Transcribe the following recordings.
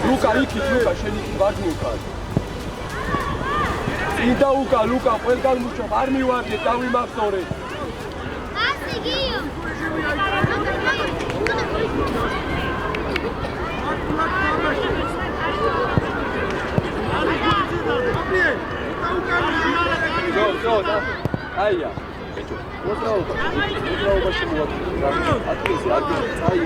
ლუკა იქით ლუკა შენ იქით ვარ ლუკა ინდა ლუკა ყველგან მუშაობ არ მივარდე დავიმახსოვრე ასე გიო ზო აია მოძრაობა შემოვაწყდა ადგილზე აი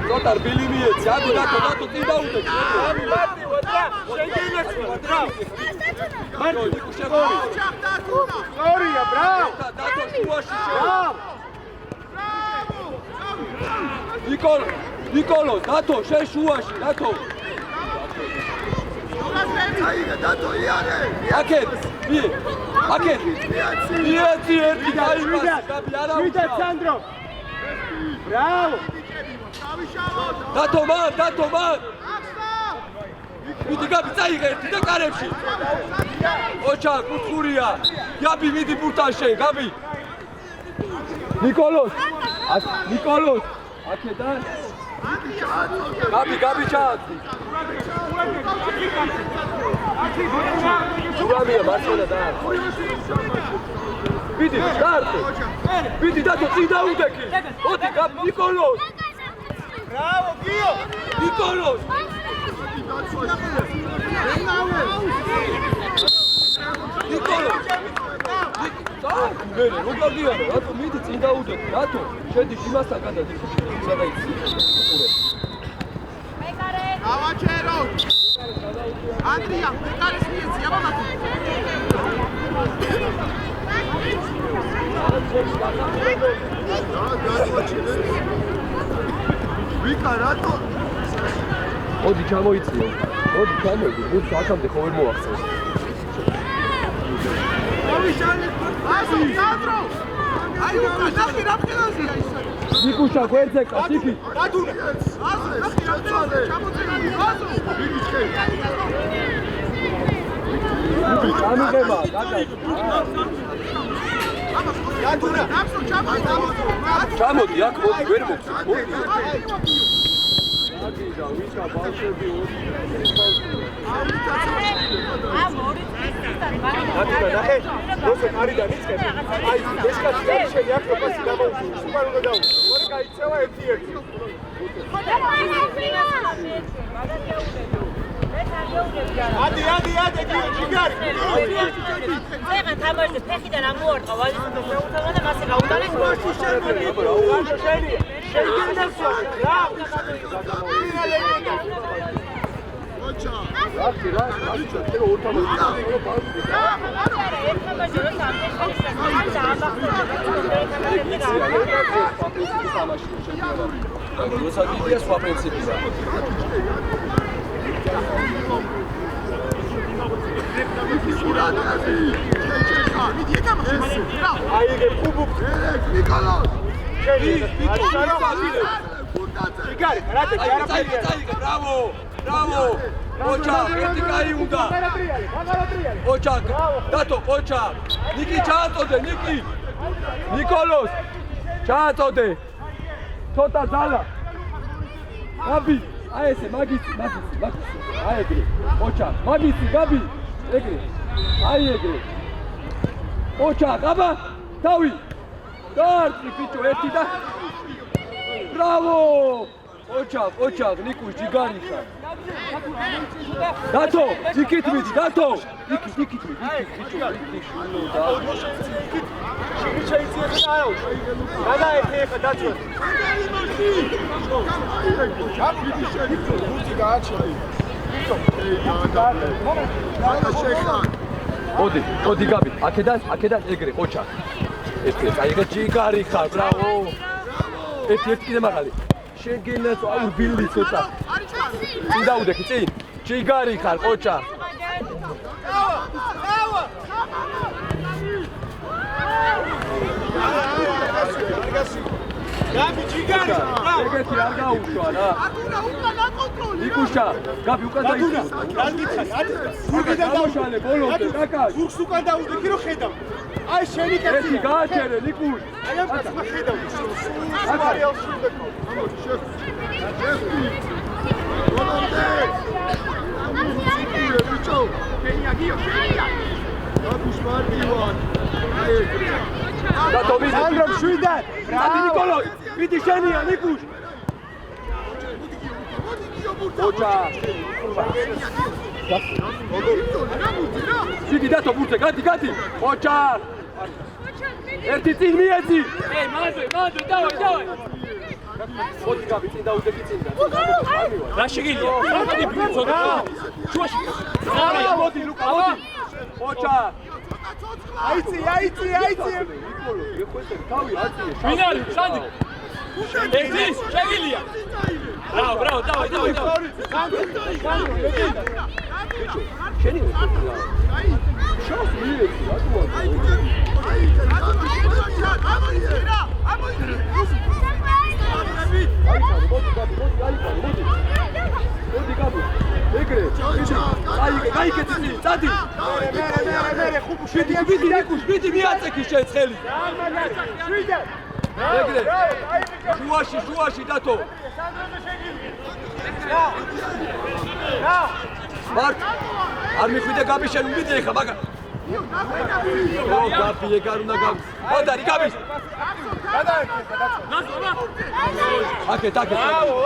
ზოტარ ბილიმიეცი ადი დათო წინ დაუდექი ამი მარტი ვაძრა შეგინეცი ვაძრა მარტი ნიკო შეგორი სორია ბრაო დათო შუაში ნიკოლო დათო შენ შუაში დათო დათო იარე აკეთ მიეცი ერთი გაიმას გაბი არა უშა სანდრო ბრავო დათო მან მიდი გაბი წაიღე ერთი და კარებში ოჩა კუთხურია გაბი მიდი ბურთან შენ გაბი ნიკოლოს აქედან გაბი ჩააცი სურამია მარცხენა და მიდი დარტე მიდი დათო წინ დაუდექი ოდი გაბი ნიკოლოს ბრავო გიო ნიკოლოს ნიკოლოს მერე როგორ გიარო რატო მიდი წინ დაუდექი რატო შედი იმასთან გადადი სადაიცი ავაჩერო ანდრია მეკარეს მიეცი აბამათი ვიკა რატო ოდი ჩამოიწიო ოდი ჩამოიდი ბუთს აქამდე ხო ვერ მოახსენე ავიშანი ასო სანდრო აი უკა ნახი რა ფქელაზია ისა ნიკუშა გვერდზე კაციკი რატუნე აზე ნახი რა ფქელაზე ჩამოწევი აზო იგი ჩხერი ჩამიგება გადა რატუნა აფსო ჩამოდი აქ მოდი ვერ მოხდა აგიდა ვიჩა ბავშვები ორი ნახე როცა კარიდან იწყებ აი ეს კაცი შენი აქ ფასი გამოუშვი სუპარ უნდა დაუ ორი გაიწევა ერთი ადი ჯიგარი ეხა თამაშზე ფეხიდან ამოარტყა ვალისო შეუთავა და მასე გაუტანეს გოლში შენი შეგინდებს რა Rakti ra, rakti tero ortama gidiyor. Rosa gidiyor sua principia. Aí ele kubuk. Nikolos. Bravo. Bravo! Očak, eti kaj uda! Očak, dato, očak! Niki čatode, Niki! Nikolos! Čatode! Tota zala! Gabi! Aje se, magici! Aje gre! Očak, magici, Gabi! Egre! Aje gre! Očak, aba! Tavi! Dartli, pičo, eti da! Bravo! Očak, Nikuš, Džigarika. Dato, Nikit midi, Dato. Nikit midi. Šivića izješaju. Kada je teha, Dato? Odi Gabi, akedan egre, Očak. Ega Džigarika, bravo. Eti kide magali. შეგინეს აუ ბილი ცოტა წინ დაუდექი წინ ჯიგარი ხარ ყოჩა ეგეთი არ გაუშვა რა. იკუშა, გაბი უკან დაიწვა. გამოშალე ბოლომდე, რაკა? ზურგს უკან დაუდგე რომ ხედავ. აი შენი კაცი. ერთი გააჩერე, ნიკუშ. აი ამ კაცს ხედავ. სუპერიალს შევდეკო. და თომი სანდრომ შვიდად. რადი ნიკოლო, მიდი შენია ნიკუშ. ოჩა. შვიდი დათო ბურთზე, გადი. ოჩა. ერთი წინ მიეცი. მანდე, დავай. მოდი გაბი წინ დაუძეკი წინ და. რა შეგიძლია? მოდი ბიძონა. შუაში. მოდი ლუკა, მოდი. ოჩა. აიცი. ნიკოლო, ეხოთე თავი აწიე. ფინალი, შანდი. ეს შეგიძლია. ბრავო, დავай. შენი შავს მიეცი, რატო არ? მოდი გაბი. ეგრე. გაიგე, წადი. მე ხუბ ვიდი ნიკუშ, მიაწექი შენ წელი. შვიდად. ეგრე. შუაში დათო. მარკ. არ მიხვიდე გაბი შენ ვიდე ხა მაგა. გაბი ეგარ უნდა გაბი. მოდარი გაბი. აკეთ.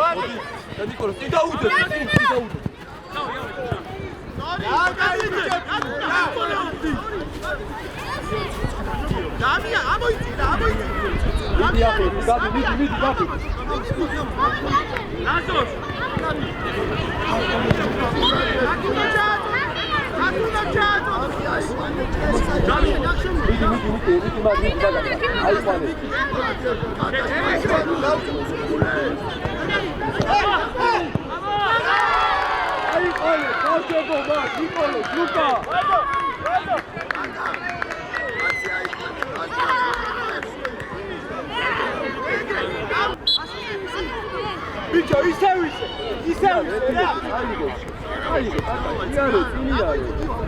მოდი. და ნიკოლო, წინ დაუდე. დამია, ამოიწი. მიდი გაბი. ნაზოს. ბიჭო, ისევ რა.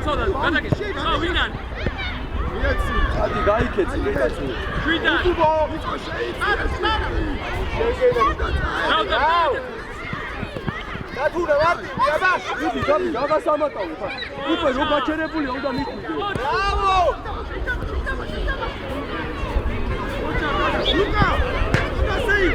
ცოტა, გადაგე. ვინან? ადი გაიქეცი, გეცი. შვიდან. დათუნა ვარ, გაბაშ. მიდი გაბი, გაგასამატავე ხა. უკვე რო გაჩერებულია, უნდა მიხვიდე. ბრავო! ლუკა! გასეი!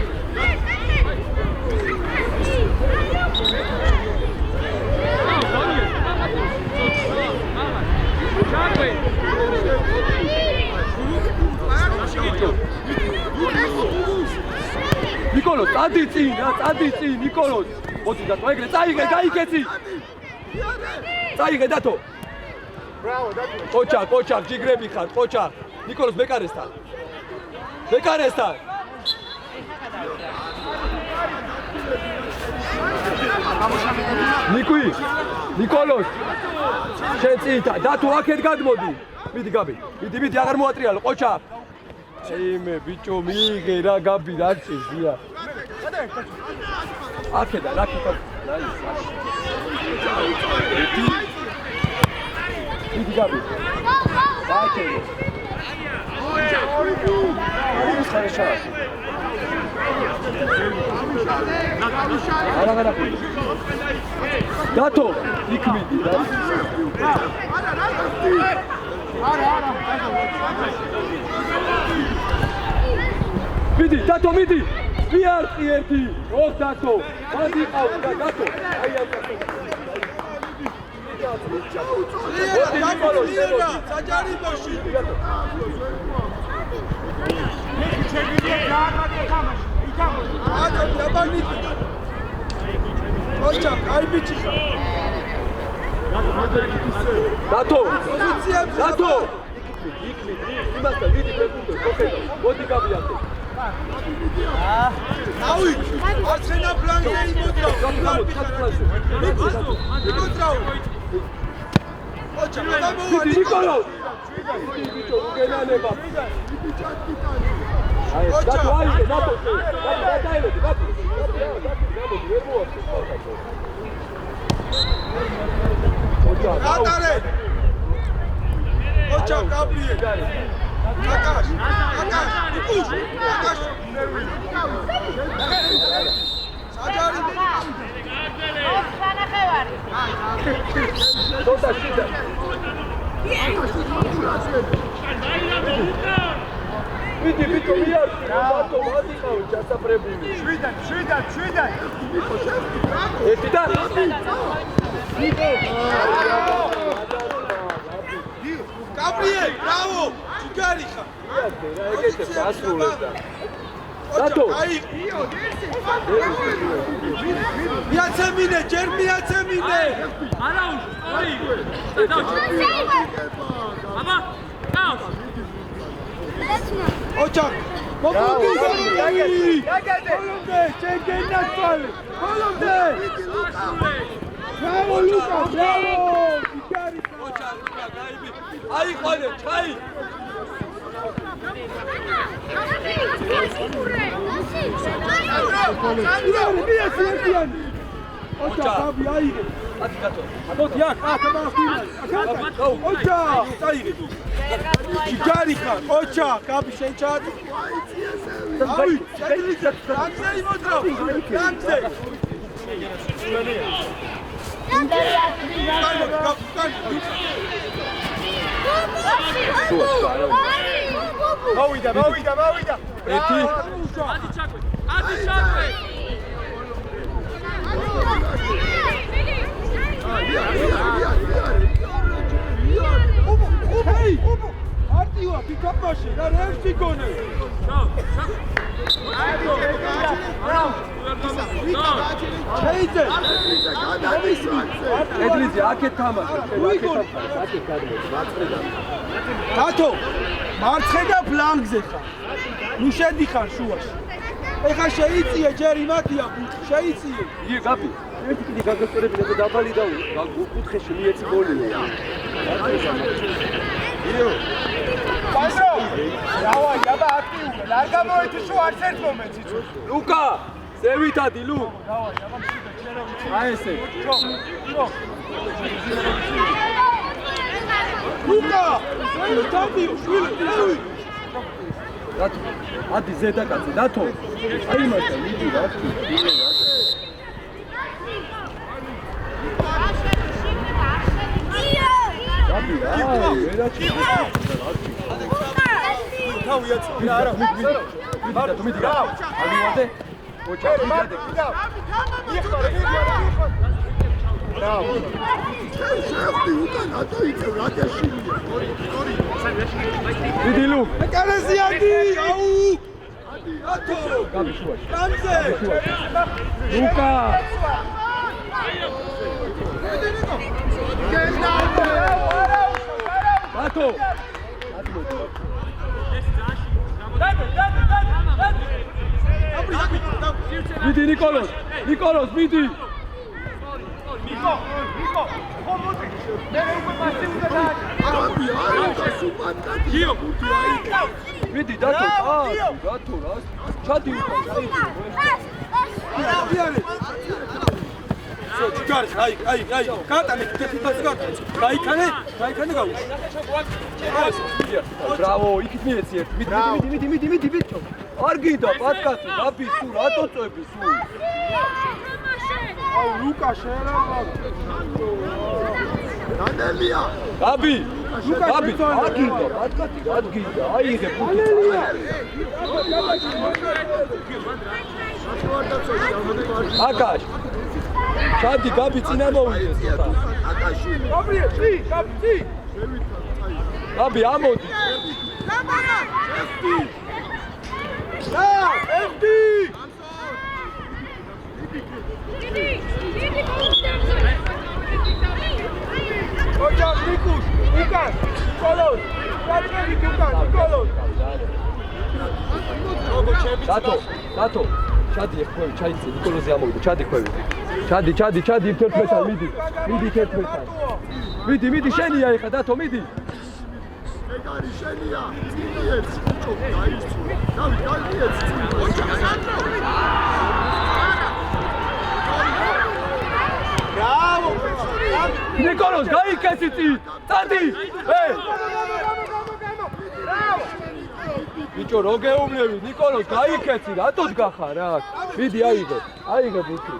ნიკოლო, წადი წინ, ნიკოლო. მოდი დათო, ეგრე, წაიღე, გაიქეცი. წაიღე დათო. ბრავო, დათო. ყოჩა, ჯიგრები ხარ, ყოჩა. ნიკოლოს ბეკარესთან. ნიკოლოს. შენ წინ, დათო აქეთ გადმოდი. მიდი გაბი, მიდი, აღარ მოატრიალო, ყოჩა. ეიმე, ბიჭო, მიიღე რა გაბი, რა წიზია. აქედან. მიდი გაბი. გააჩერე. არა. დათო, იქ მიდი. მიდი, დათო, მიდი. ვიარტი ერთი. ოხ დათო. მადი ყავ და დათო. აი ამ დათო. საჯარიმოში. დათო. იმასთან ვიდი ფეხბურთო, ხოხედა. მოდი გაბიათე. ავი, არცენა პლანია იმოძრავ. იმოძრავ. ოჩა, ნიკოლო. ბიჭო, გენანება. აი დათო აიღე დათო დაიწყე დათო ვერ მოაქვს ატარე ოჩა გაბრიე აკაშ იკუშ აკაშ საჯარი დოდა შიდა ვიდი ვიტო მიარჩი დათო ვადიყავი ჩასაფრებული შვიდან ერთი და გაბრიე ბრავო ჯიგარი ხარ ეგეთებს ასრულებს და დათო აი მიაცემინე ჯერ მიაცემინე არა უშ აბა გაუს ოჩა მოგოდი გაგადე ჩეგენაცვალე ხოლმე ბრავო ლუკა ბრავო ჯიგარი ოჩა ლუკა გაიბი აი ყოლე ჩაი ოჩა აბი აიღე ათი დათო აბოთი აქ ოჩა წაიღე ჯიგარი ხარ ოჩა კაბი შენ ჩადი აი გაგზე იმოდრა გაგზე მოვიდა ერთი ადი ჩაკვე ჰეი არტივა პიკაპაში რა რევსი გონე ჩეიძე ედლიძე აქეთ თამაშე დათო მარცხენა ფლანგზე ხარ ნუ შედიხარ შუაში ეხა შეიწიე ჯერ იმათია შეიწიე იგე გაბი ერთი კიდე გაგასწორებინა და დაბალი და კუთხეში მიეცი გოლია იო პანდრო დავაი აბა აქტიურე არ გამოიწი შო არც ერთ მომენტს იცო ლუკა ზევითადი ლუ დავაი აბა მშვიდად შენ რა ვიცი აი ესე ლუკა ზევითადი შვილი დათო ადი ზედაკაცი დათო აი მაშა მიდი დათო გაბი აი ვერაჩი თავი აწია არა მიდი დათო მიდი აგივადე ოჩა მიდადე ბრავო მიდი ლუ ეკარეზიადი აუ დათო გაბი შუაში კანზე ლუკა დათო მიდი ნიკოლოს მიდი ნიკო ხომოდი მე უკვე მასე უნდა გიო მიდი დათო დათო რა ჩადი არაფერი ჯიგარი აი კატანე თეთრად გაიქანე გაუ ბრავო იქით მიეცი ერთ მიდი ბიჭო არ გინდა პატკაცი გაბი სულ რატო წვები სულ აუ ლუკა შეერავა დანელია გაბი არ გინდა პატკაცი გადგინდა აიღე ფუტი აკაშ ჩადი გაბი წინა მოვიდეს აკაში გაბი ამოდი FD ოჯა ნიკუშ უკან კოლოს კატრები უკან კოლოს დათო ჩადი ხვევი ჩაიცე ნიკოლოზე ამოვიდა ჩადი ხვევი ჩადი 11-თან მიდი 11-თან მიდი შენია ეხა დათო მიდი ეგარი შენია წინიეთ ბიჭო გაიწვო დავით გაიწვიეთ Bravo! ნიკოლოს გაიქეცი წინ წადი Bravo! ბიჭო რო გეუბნები ნიკოლოს გაიქეცი რატო დგახარ რა მიდი აიღე ბუთი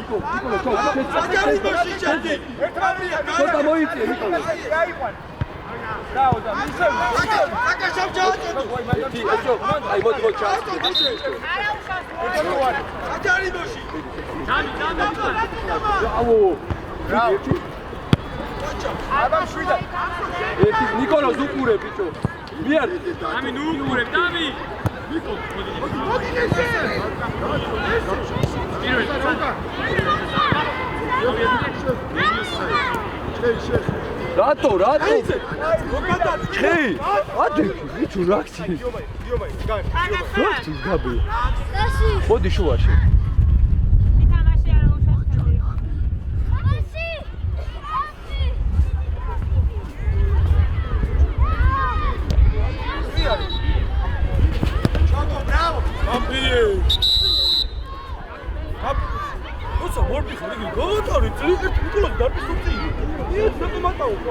ნიკოლო ცოტა მოიწიე ნიკოლო Bravo, da. Misem. აი მოდი ჩას აუ Bravo. Აბა შვიდა. ერთი ნიკოლოს უყურე ბიჭო მიარ ამი ნუ უყურებ დავი რატო ჩხი ადექი ბიჭო რაქცი Იომაი, გან. რაქცი გაბი მოდი შუაში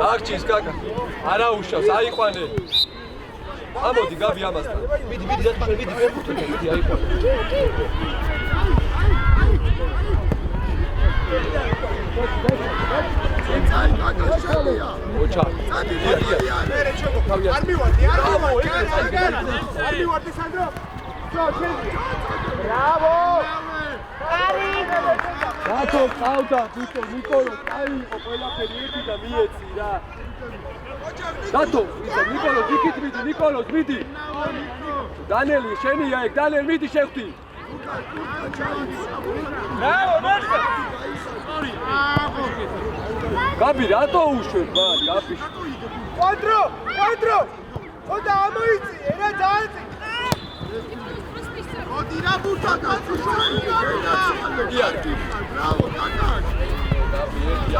აქჩის კაკა არა უშავს აიყვანე ამოდი გაბი ამასთან მიდი დათმარე მიდი ფეხბურთი მიდი აიყვანე ოჩა მერე ჩოგო. არ მივარდი, არ მივარდი სანდრო. Bravo! რატო ყავდა ბიჭო ნიკოლო წაიღო ყველაფერი ერთი და მიეცი რა რატო ნიკოლოს იქით მიდი ნიკოლოს მიდი დანელი შენია ეგ დანელ მიდი შეხვდი Bravo, Marcel! გაბი რატო უშვებ ბარ გაბი Quadro! Ოდა ამოიწი, რა დაიწი. მოდი რა ბურთა გაწუხე ბრავო კაკა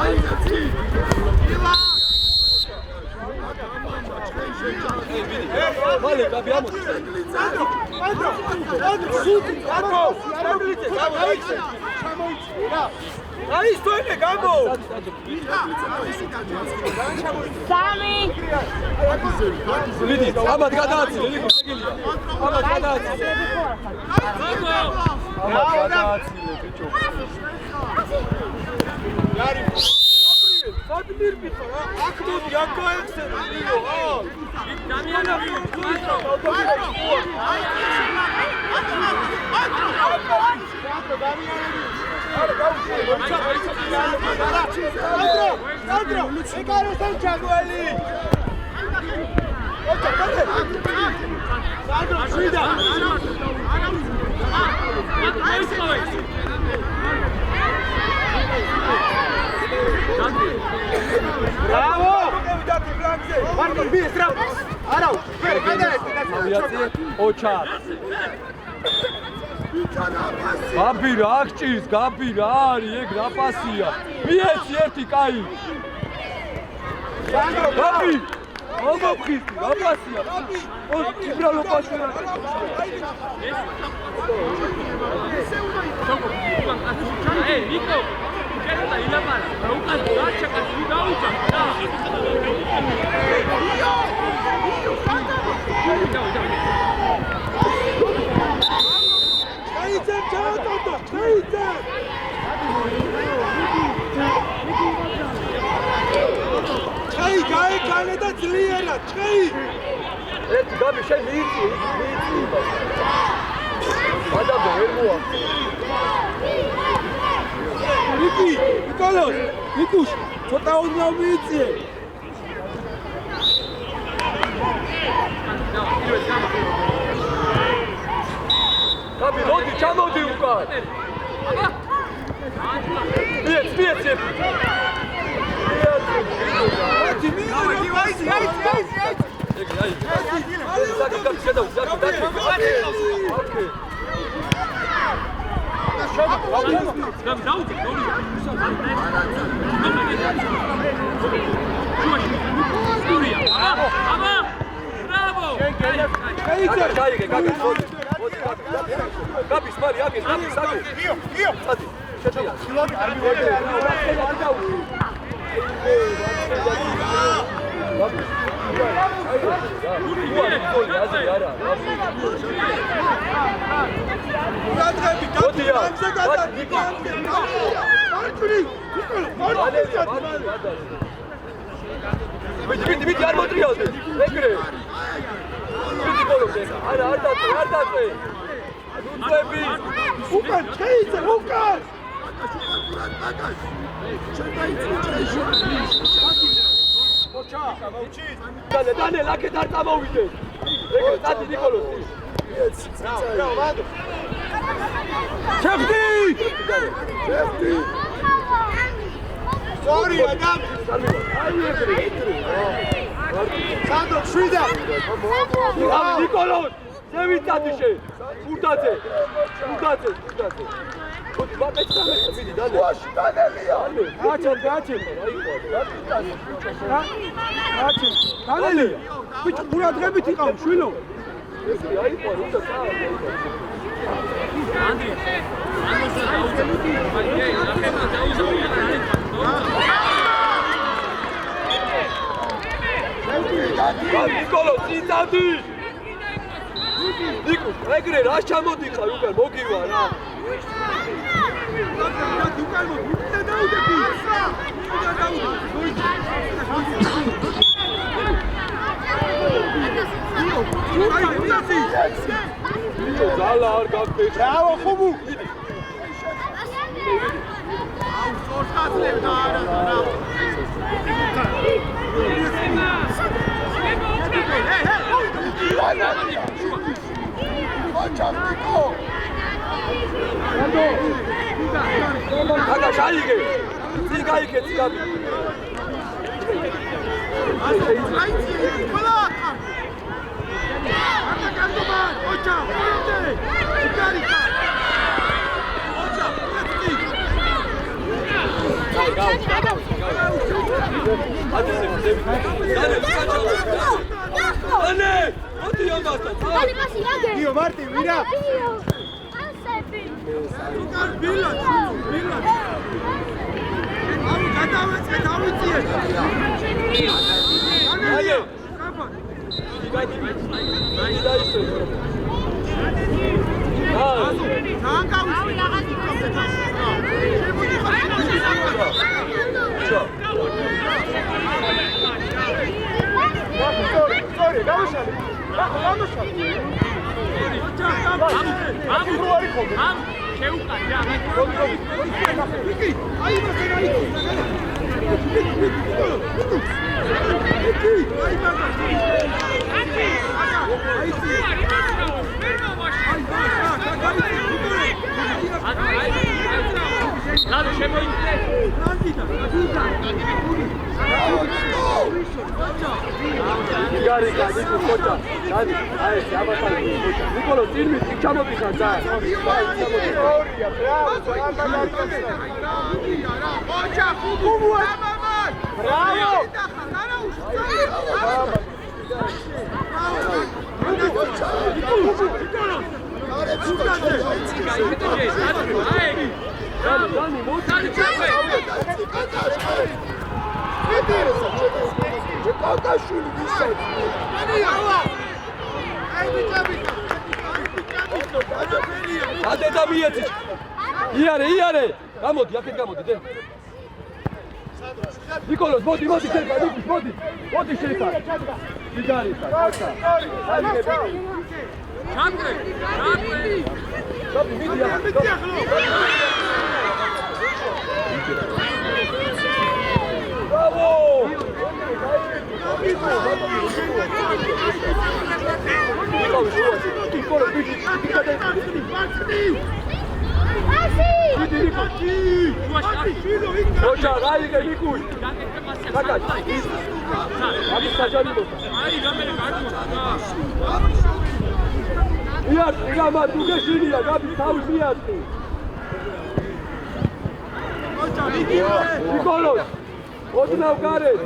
აი ძი მალე გაბი ამოდი აი სტოინე გამო სამი მიდი ამად გადააცილე ნიკო შეგიძლია ამად გადააცილე ბიჭო Yari. Hadi bir bito ya. Akdon yakka eksen diyor. Damiano Sandro, egaro Santiago ali. Sandro, შვიდა. Bravo! Marco, bine, strap! Arau! ავიაცი ოჩარ გაბი რა აღჭირს გაბი რა არის ეგ რა პასია მიეცი ერთი კაი გაბი მოგოხიზი რა პასია უბრალო პასია Ei, Nico! Quero sair da bala. Não tá doido, cara, se dá um ჩაი გაეკანა და ძლიერად ჩაი ერთი გაბი შენ მიიწი გადაბე ვერ მოახ Niki, Nikolos, Nikush, ცოტა უნდა მიიწიე. გაბი მოდი ჩამოდი უკან მიეც გაბის მარი აგე გაბის აგე გიო წადი შეჭია ხილოდი არ მივედი ვიდი არ მოტრიალდე ეგრე ვიდი გოლობდე არა არ დაწვე ნუწები უკან ჩეიძე უკან დანე ლაკეთ არ წამოვიდე ეგრე წადი ნიკოლოზი ჩეხტი სორი ადამ სანდრო შვიდა ნიკოლოზ ზევიწადიშე ურდაძე ხოდი ვაკეთე მიდი დანე ვაში დანელია გააჩენ დანელი ბიჭო ყურადღებით იყავ შვილო ესეთი აიყო როცა ნიკოლოზ წინდადი ნიკო ეგრე რა ჩამოდიხარ უკან მოგივა რა ზალა არ გაგდე დავა ხუბუ Aga şaige. Sigay ke sigabi. Io Marti, mira! Nicolo, dirmi, diciamo di cantare. Ade da mietici. Iare. Gamodi, aket gamodi, de. Nikolos, modi, cerca, modi. Modi cerca. Sigari, cerca. Çamre. Tabii midi ya. Bravo! Nikolos, dikkat et. Hoca, gayet Nikuş. Fakat. Abi saçarı yok. Iyad, ilama dugeşini ya, abi tavsiye. Nikolos, odnav gare.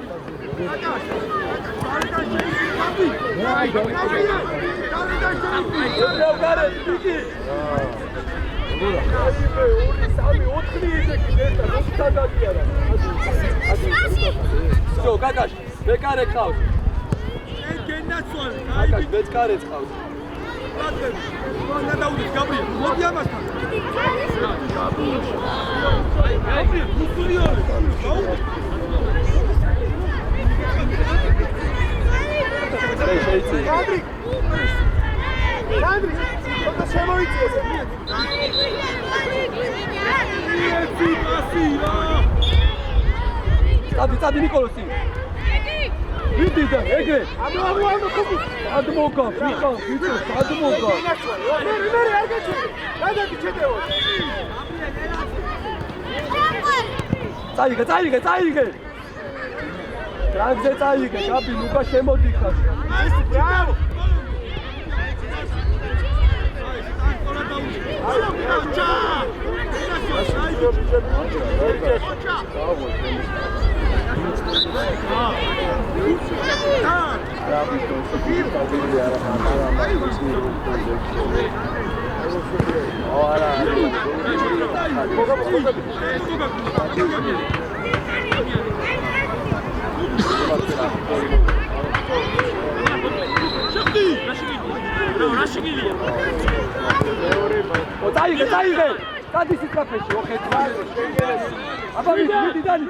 Всё, გაგаш, ბეკარე ყავს. გენაცვალე, გაგаш, ბეკარე ყავს. და დაუდის გაბრიელ, მოდი ამასთან. გაბრიელ, მუსულიორი. გაბრი. გაბრი, ხოდა შემოიწიეს. წადი ნიკოლოსი. ვიდი და ეგრე. ანუ ხუბი. ადმოგა, ვიხა, ვიდი, ადმოგა. მე არ გაჩვენე. გადადი ჩეტეო. წაიგე. ტრანზე წაიგე, გაბი, ლუკა შემოდიხარ. ბრავო. წაიგე. Დადი სიკაფეში, ოხეთმა. აბა მიდი დანი.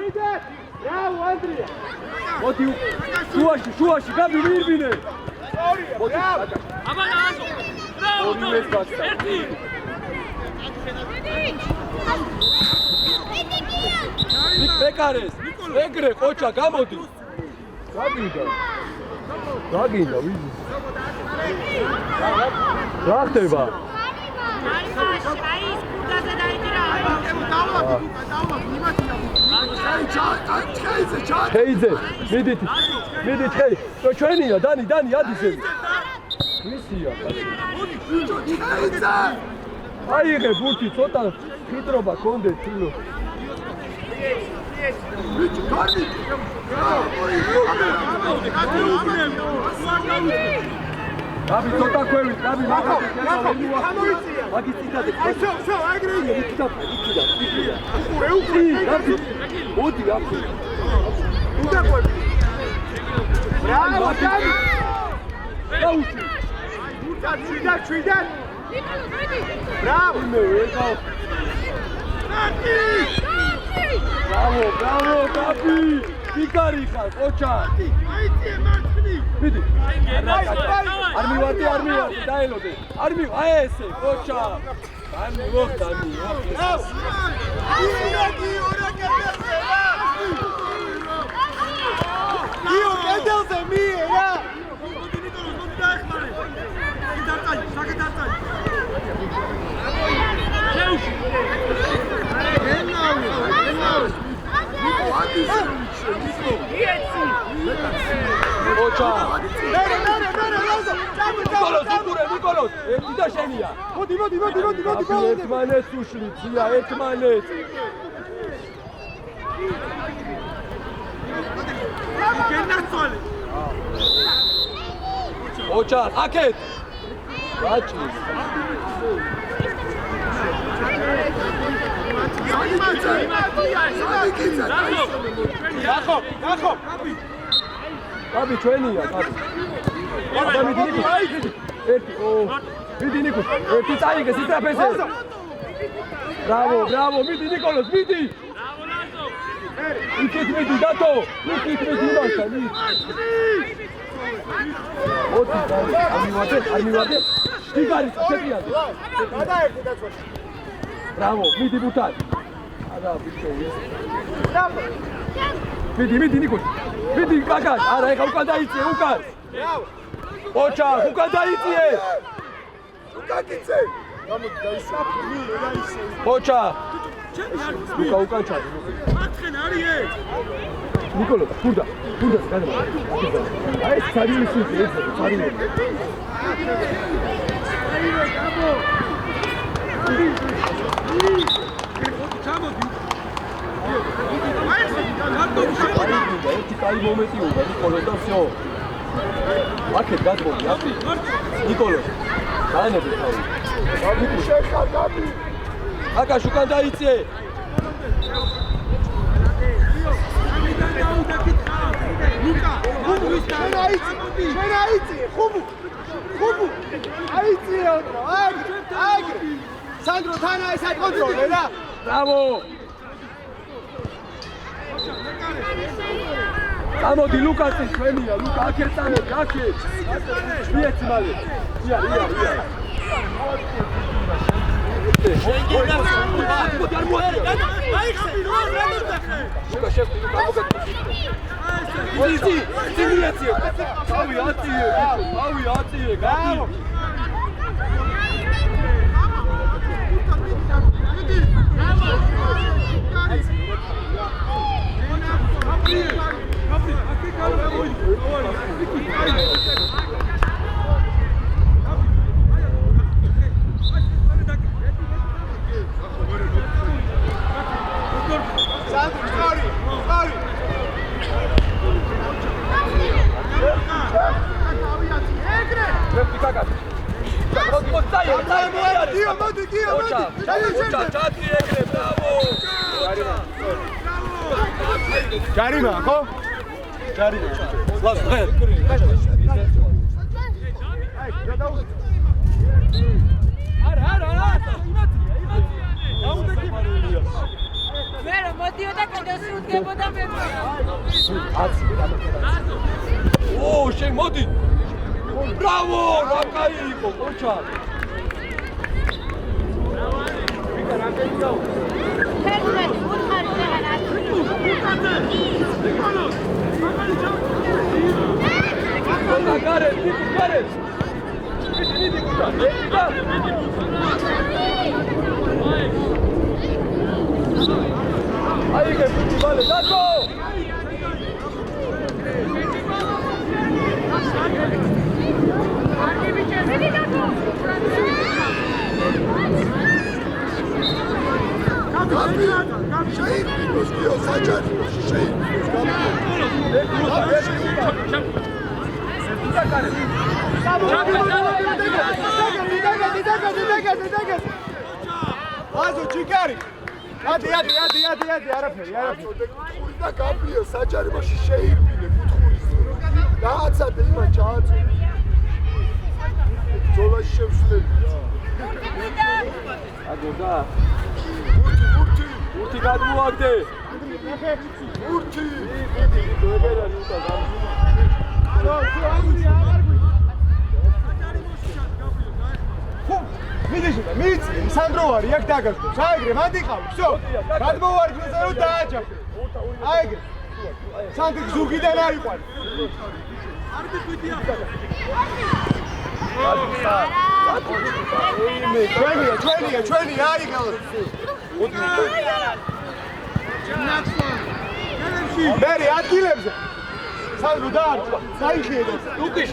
ბრავო, ანდრია. მოდი შუაში, გაბი მირბინე. ორი, ბრავო. აბა დაასო. ბრავო, ერთი. ბეკარეს, ეგრე ყოჩა გამოდი. გაგინდა, ვიზი. რა ხდება? ჩეიძე, მიდით, ჩეი. ჩვენია, დანი, ადისე. მისია. აიღე ბურთი, ცოტა ფიტრობა კონდეთ, თილო. Abi ცოტა ქვევით, გაბი გამოიწია. მაგის წითადე. შო, აგრე იგი. იქიდან. მოდი, აფი. უნდა ყვები. ბრავო, გაბი. გაუჩი. შვიდან. ბრავო. მე ვეღავ. Bravo, გაბი. იქარი ხარ, ყოჩა. აიწიე მარცხნი. მიდი. არ მივარდი, დაელოდე. აი ესე, ყოჩა. არ მივოხდანი. იო, კედელზე მიერა. ყოჩა. მერე, როზო. ნიკოლოს, ერთი და შენია. მოდი. ერთმანეთს უშლით, ზია, ერთმანეთს. გენაცვალე. ყოჩა, აქეთ. გაჭის. გახო. გაბი ჩვენია, გაბი. აბა მიდი ერთი, მიდი ნიკო, ერთი წაიგე სიტრაფეზე. ბრავო, მიდი ნიკოლოს, მიდი. ბრავო ლაზო. იქით მიდი დათო, იქით მიდი იმასთან. მოდი, არ მივარდე. შტიგარი შეფიადე. გადაერთე დაცვაში. ბრავო, მიდი ბუთად. არა, ბიჭო, ის. ბრავო. მიდი ნიკო. მიდი კაკას, არა, ეხა უკან დაიწიე, უკან. ბრავო. ყოჩა, უკან დაიწიე. უკაკიცე. გამოდი დაისაფი, დაისე. ყოჩა. ჩემი არ უკან ჩადი. მარცხენ არის. ნიკოლო, ფურდა, გადამა. აი, სარიუსი, სარიუსი. ერთი კაი მომენტი უნდა ნიკოლოს და всё. აქეთ გადმოდი, აფი. ნიკოლოს. დაანები თავი. გაბი შეხა გაბი. აკაშ უკან დაიწე. ლუკა, შენ აიწი, ხუბუ. აიწი რა, აგრე. სანდრო თან აი საკონტროლე რა. ბრავო. წამოდი ლუკასი ჩვენია, ლუკა აქეთ წამოდი, აქეთ. მიეცი მალე. ია. ლუკა შევდი, ლუკა მოგეთქვი. ისი, მიეციე. ავი აწიე, გადი. ჯარიმა ხო? ჯარიმა. ლავს ხერ. მერე მოდიოდა გადასრულდებოდა მე. ო, შენ მოდი. ბრავო, რა კაი იყო, კოჩა. ფერმეთ უთხარი აღარა. გარე. მიდი კუჩა. აი გეფი ბალე, დათო. შეიქმნოს გიო საჯარი აზო ჩიკარი ადი არაფერი და გაბიო საჯარი მაშინ შეირბილე კუთხურის დააცადე იმან ჩააწვი ძოლაში შევშლები აგოდა ურთი გადმოაგდე ურთი დოებერანი უკა მიდი სანდრო ვარი აქ დაგაგდო საეგრე მანდიყავ всё გადმოვარგნეს რომ დააჯახე აეგრე სანდრო ზუგიდან აიყვან ჩვენია აიგალ მერი ადგილებზე სანდრო დაარჩა საიხედა ლუკი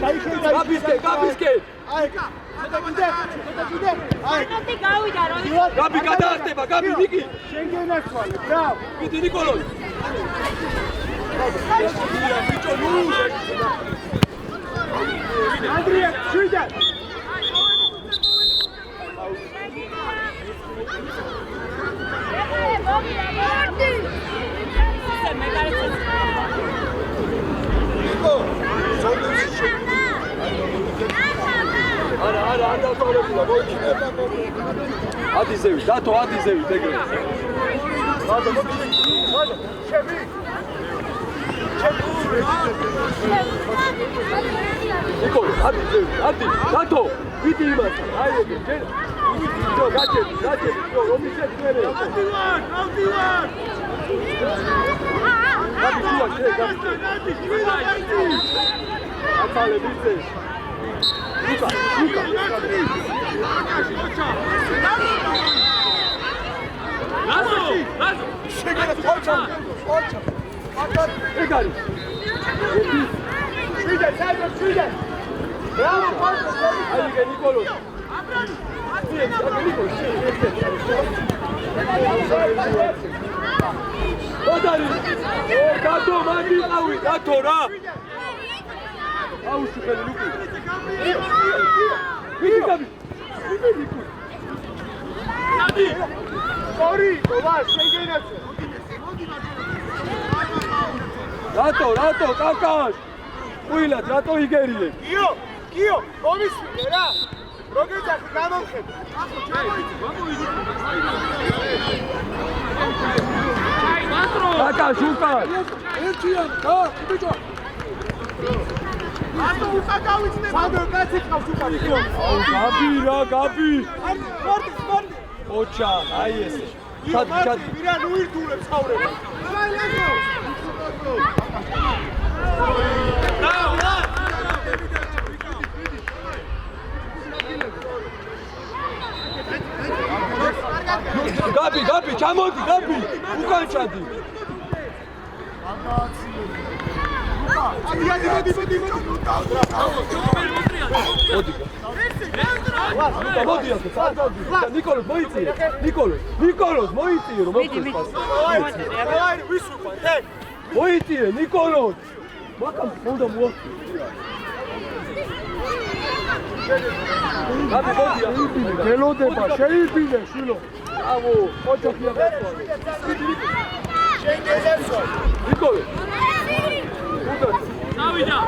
გაბისკე კანტი გავიდა რომ გაბი გადაახტება გაბი ნიკი შენ გენაცვალე ბრავ მიდი ნიკოლოზ ანდრია შვიდა ნიკო სონდეში არა დავწოვებულა მოიჩინება ადიზევი დათო ადიზევი ეგრე შევი ნიკო ადიზევი დათო ვიდი იმას აი ეგრე ჯერ ჯო გაჩები ჯო რომ ისეთ მერე ავდივარ გაბი შუა შე გაბი აცალე ვიცე ლუკა ლაზო შეგერა ხოჩა ეგ არის შვიდა ბრავო ხოჩა აი ეგ ნიკოლოზ არის? გათო, მან იყავი, გათო რა. აუში ხელი ლუკი. ვიდი გაბი. ორი, ვა, შეგენაცე. რატო, კაკაშ? ყვილად, რატო იგერიე? კიო, მომისმინე რა. როგეძახი გამომხედე. კაკაშ, უკან. ერთიან, და, ბიჭო. ატო უკან გავიწნე. სანდრო კაცი ყავს უკან. გაბი. მარტი. ოჩა, აი ესე. ჩად. ვირა ნუირთულებს ხავრება. აი ლეგო. გაბი, ჩამოდი, გაბი. უკან ჩადი. მოდი ასე, წავდი. ნიკოლოზ მოიწიე. ნიკოლოზ მოიწიე რომ მოიწიე. ვის უყვან, ჰე? მოიწიე, ნიკოლოზ. მაგამ უნდა მოახდინე. გაბი მოდი ასე. გელოდება, შეიბინე, შვილო. აბო, ოჯახია გასვა. შეგეძებსო. ნიკოლოზ. დავიდა.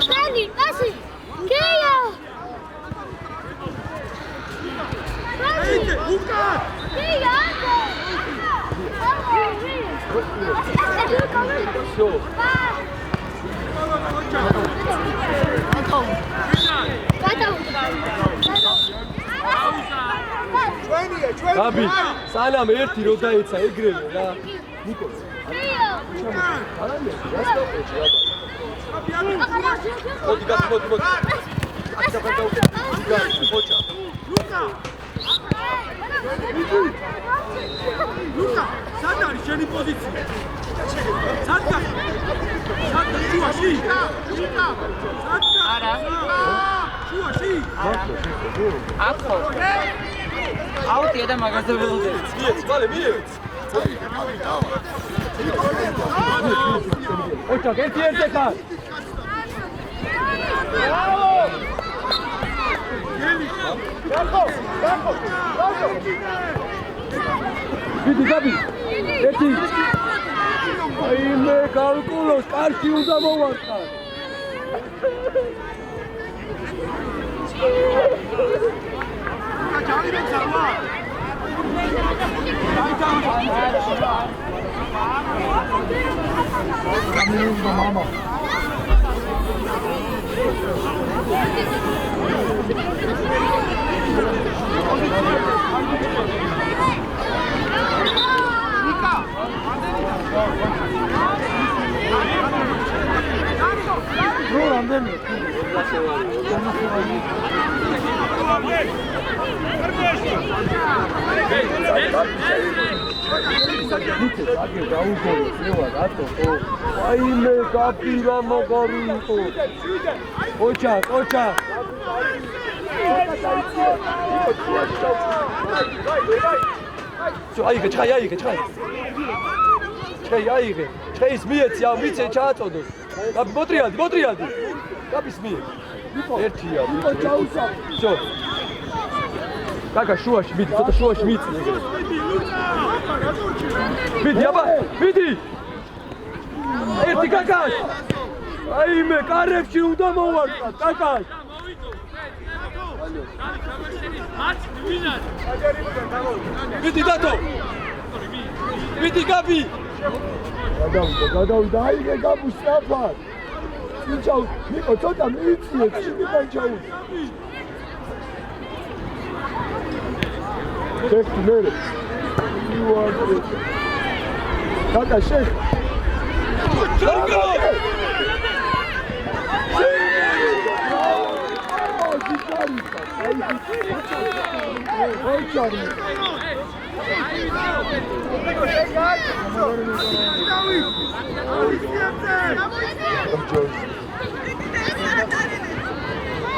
Kali, pasi. Kio. Eite, uka. Kio. Всё. გაბი, სანამ ერთი რო დაეცა ეგრევე რა. ნიკოლოზ. არამე, რასკაფეში აბა. მოდი. აკა გადავიდე. ოჩა. ლუკა, სად არის შენი პოზიცია? სად შუაში? არა. შუაში? აკო. აუტია და მაგაზე ველოდები. მიეც. ოჩა, ერთი ხარ. ვიდი გაბი. ერთი. აი მე კალკულოს კარში უნდა მოვარყარ. Mama. აიმე კაპირა მაგარი იყო. ოჩა. აიღე, ჩაიღე. ჩაის მიეცი, მიცე ჩააწოდოს. გაბი მოტრიალდი. გაბის მიე. ერთია. всё. კაკა შუაში მიდი, ცოტა შუაში მიწი ეგრე. მიდი. ერთი კაკას. აიმე კარებში უნდა მოვარყა, კაკას. მიდი დათო. მიდი გაბი. გადავიდა, აიღე გაბუს საფარ. იჩაუ, ნიკო ცოტა მიიწიე, ჩიმიდან ჩაუ. შეხვდი მერე. კაკა შეხ.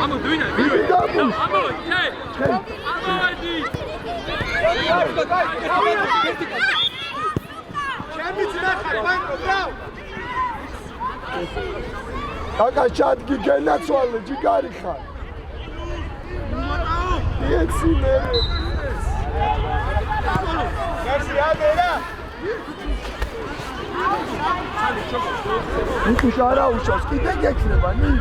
Vamos, Duina, კაკა ჩადგი გენაცვალე ჯიგარი ხარ იეცი მე მერსი აბერა უთუშ არა უშავს კიდე გექნება ნი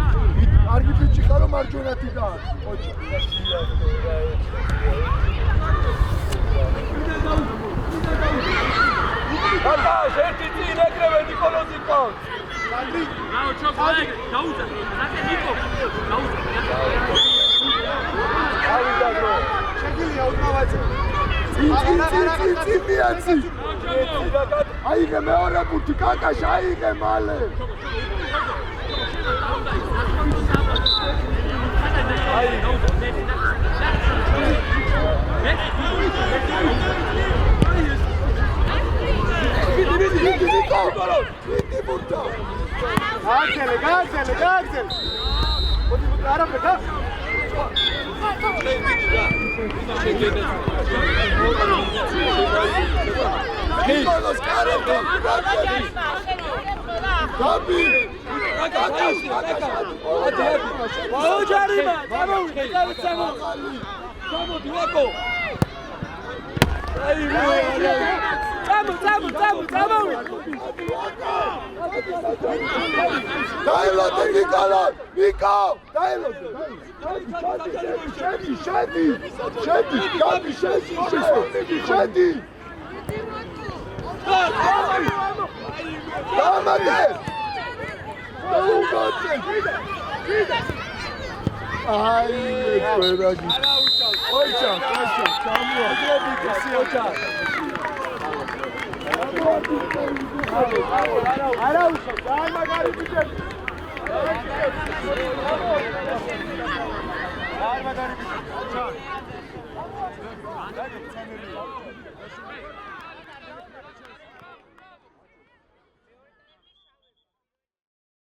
კარგი ბიჭი ხარო მარჯვენათი და ოჩა კაკა ერთი წინ ეგრევე ნიკოლოზი ყავს რაო ჩოკო დაუძა რატე ნიკო დაუძა ავიდა დრო შეგილია უთმავაძე ციმიაცი აიღე მეორე ბურთი კაკაშ აიღე მალე გააგზელე მოდი არაფერ და ნიკოლოს კარებდა გაბი აუჯარიმა გამოვიდე გამოდი ვაკო აი დაელოდე ნიკოლო ნიკო დაელოდე შედი გაბი შედი დამადე დაუგადე აი კვერაგი ოჩა ჩამოაგები ოჩა არა უშო ძალიან მაგარი ბიჭები ძალიან მაგარი ბიჭები